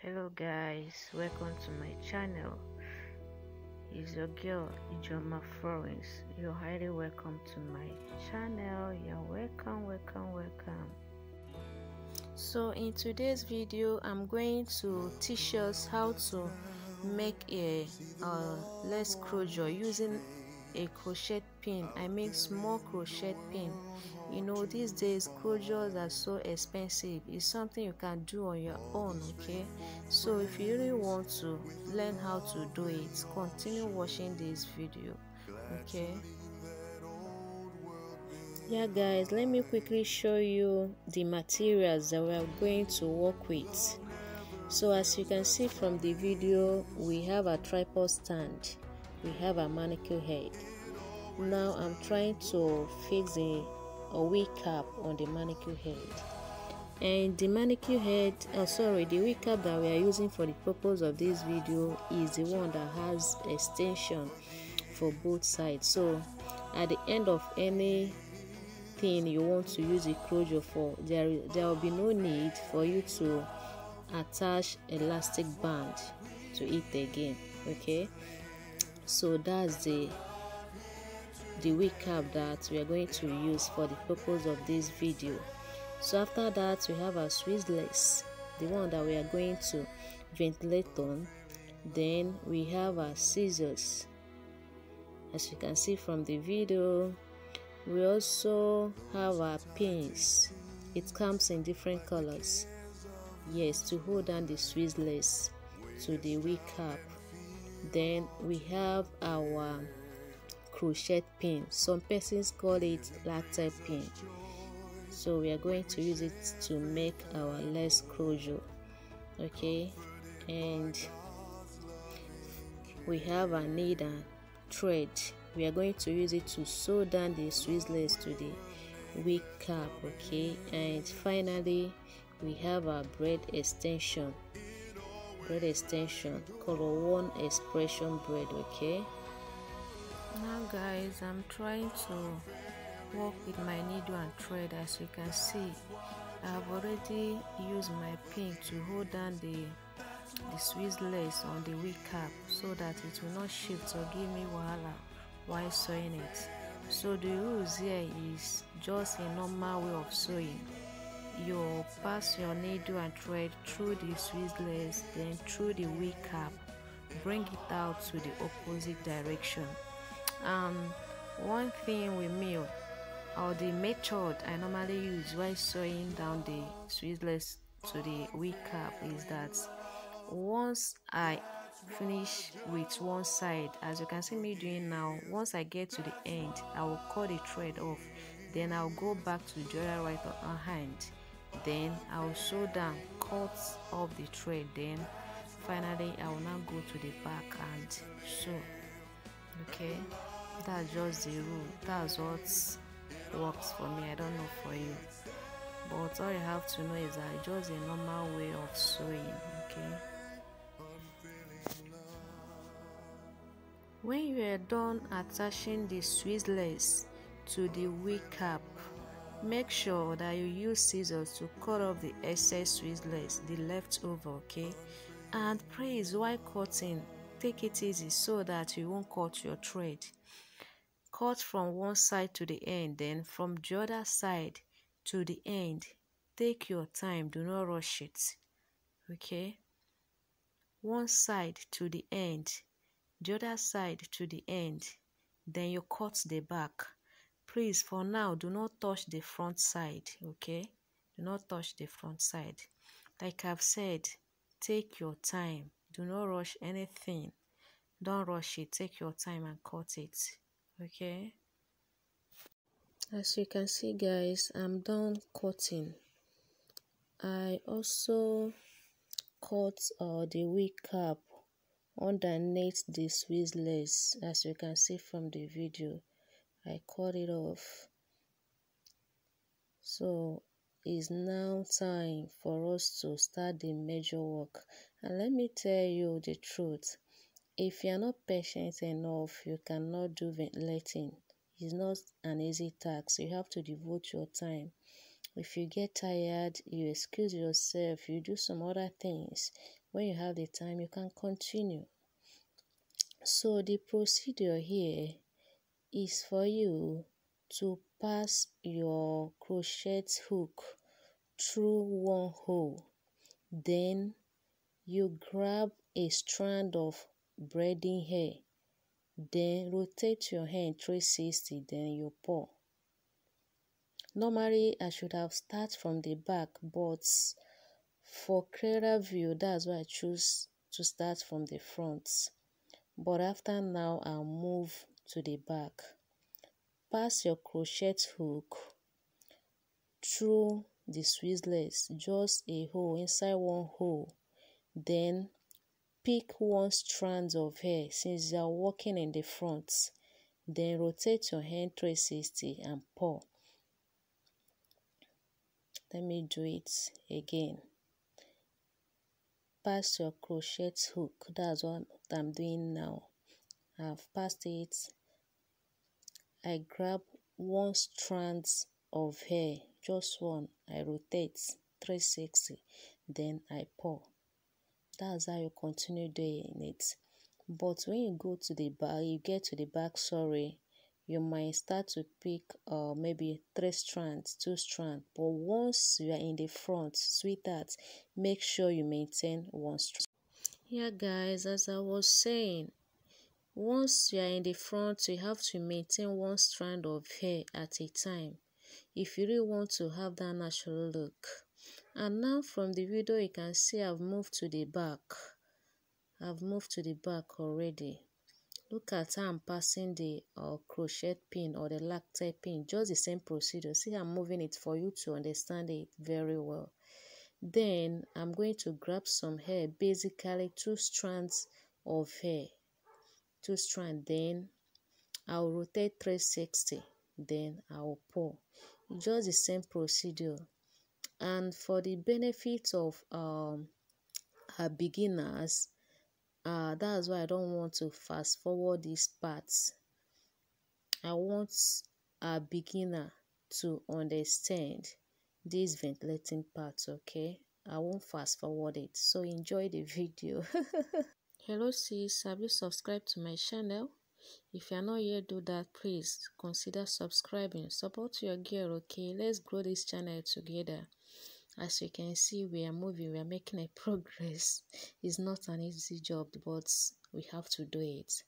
Hello guys, welcome to my channel. It's your girl Ijoma Florence. You're highly welcome to my channel. You're welcome. So in today's video, I'm going to teach us how to make a lace crochet using a crochet pin. I mean small crochet pin. You know, these days crochets are so expensive. It's something you can do on your own, okay? So if you really want to learn how to do it, continue watching this video, okay? Yeah guys, let me quickly show you the materials that we are going to work with. So as you can see from the video, we have a tripod stand, we have a mannequin head. Now I'm trying to fix a wig cap on the mannequin head, and the mannequin head, the wig cap that we are using for the purpose of this video is the one that has extension for both sides. So at the end of anything you want to use a crochet for, there will be no need for you to attach elastic band to it again, okay? So that's the wig cap that we are going to use for the purpose of this video. So after that, we have our Swiss lace, the one that we are going to ventilate on. Then we have our scissors, as you can see from the video. We also have our pins. It comes in different colors, yes, to hold down the Swiss lace to the wig cap. Then we have our crochet pin. Some persons call it latte pin. So we are going to use it to make our lace crochet, okay? And we have a needle and thread. We are going to use it to sew down the Swiss lace to the wig cap, okay? And finally, we have our braid extension color 1 expression braid, okay? Now guys, I'm trying to work with my needle and thread. As you can see, I've already used my pin to hold down the Swiss lace on the wig cap so that it will not shift or give me wahala while sewing it. So the rules here is just a normal way of sewing. You pass your needle and thread through the Swiss lace, then through the wig cap, bring it out to the opposite direction. One thing with me, or the method I normally use while sewing down the Swiss lace to the wig cap, is that once I finish with one side, as you can see me doing now, once I get to the end, I will cut the thread off. Then I'll go back to the other right hand. Then I'll sew down, cut off the thread. Then finally I will now go to the back and sew, okay? That's just the rule. That's what works for me. I don't know for you, but all you have to know is that just a normal way of sewing, okay? When you are done attaching the Swiss lace to the wig cap, make sure that you use scissors to cut off the excess Swiss lace, the leftover, okay? And please, while cutting, take it easy so that you won't cut your thread. Cut from one side to the end, then from the other side to the end. Take your time, do not rush it, okay? One side to the end, the other side to the end, then you cut the back. Please, for now, do not touch the front side, okay? Do not touch the front side. Like I've said, take your time. Do not rush anything. Don't rush it. Take your time and cut it, okay? As you can see, guys, I'm done cutting. I also cut the wig cap underneath the Swiss lace. As you can see from the video, I cut it off. So it's now time for us to start the major work. And let me tell you the truth, if you're not patient enough, you cannot do ventilating. It's not an easy task. You have to devote your time. If you get tired, you excuse yourself, you do some other things. When you have the time, you can continue. So the procedure here is for you to pass your crochet hook through one hole. Then you grab a strand of braiding hair. Then rotate your hand 360, then you pull. Normally, I should have started from the back, but for clearer view, that's why I choose to start from the front. But after now, I'll move to the back. Pass your crochet hook through the swislets, just a hole inside one hole. Then pick one strand of hair since you are working in the front. Then rotate your hand 360 and pull. Let me do it again. Pass your crochet hook. That's what I'm doing now. I've passed it. I grab one strand of hair, just one. I rotate 360, then I pull. That's how you continue doing it. But when you go to the back, you get to the back, you might start to pick maybe 3 strands, 2 strands. But once you are in the front, sweetheart, make sure you maintain 1 strand. Yeah, guys, as I was saying, once you are in the front, you have to maintain 1 strand of hair at a time if you really want to have that natural look. And now from the video, you can see I've moved to the back. I've moved to the back already. Look at how I'm passing the crochet pin or the lactate pin. Just the same procedure. See, I'm moving it for you to understand it very well. Then I'm going to grab some hair, basically 2 strands of hair. 2 strands. Then I'll rotate 360. Then I'll pull. Just the same procedure. And for the benefit of our beginners, that's why I don't want to fast forward these parts. I want a beginner to understand these ventilating parts, okay? I won't fast forward it, so enjoy the video. Hello sis, have you subscribed to my channel? If you are not yet, do that. Please consider subscribing. Support your girl, okay? Let's grow this channel together. As you can see, we are moving, we are making a progress. It's not an easy job, but we have to do it.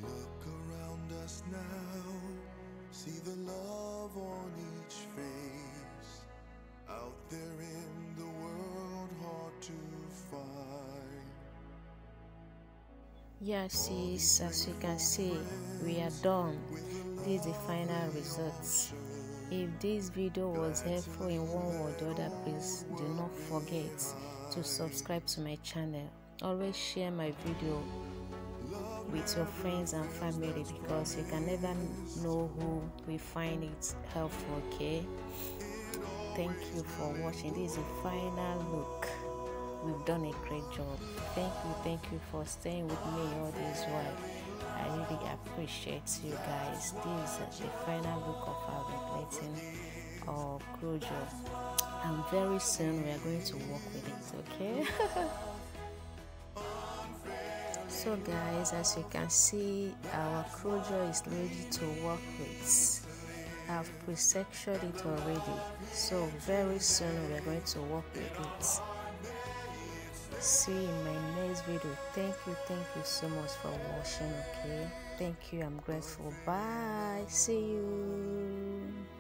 Look around us now, see the love on each face. Out there in the world, hard to find. Yes, sis, as you can see, we are done. This is the final results. If this video was helpful in one way or the other, please do not forget to subscribe to my channel. Always share my video with your friends and family, because you can never know who will find it helpful. Okay, thank you for watching. This is the final look. We've done a great job. Thank you for staying with me all this while. I really appreciate you guys. This is the final look of our ventilating or crochet, and very soon we are going to work with it. Okay. So guys, as you can see, our crochet is ready to work with. I've pre-sectioned it already, so very soon we are going to work with it. See you in my next video. Thank you so much for watching. Okay, thank you, I'm grateful. Bye, see you.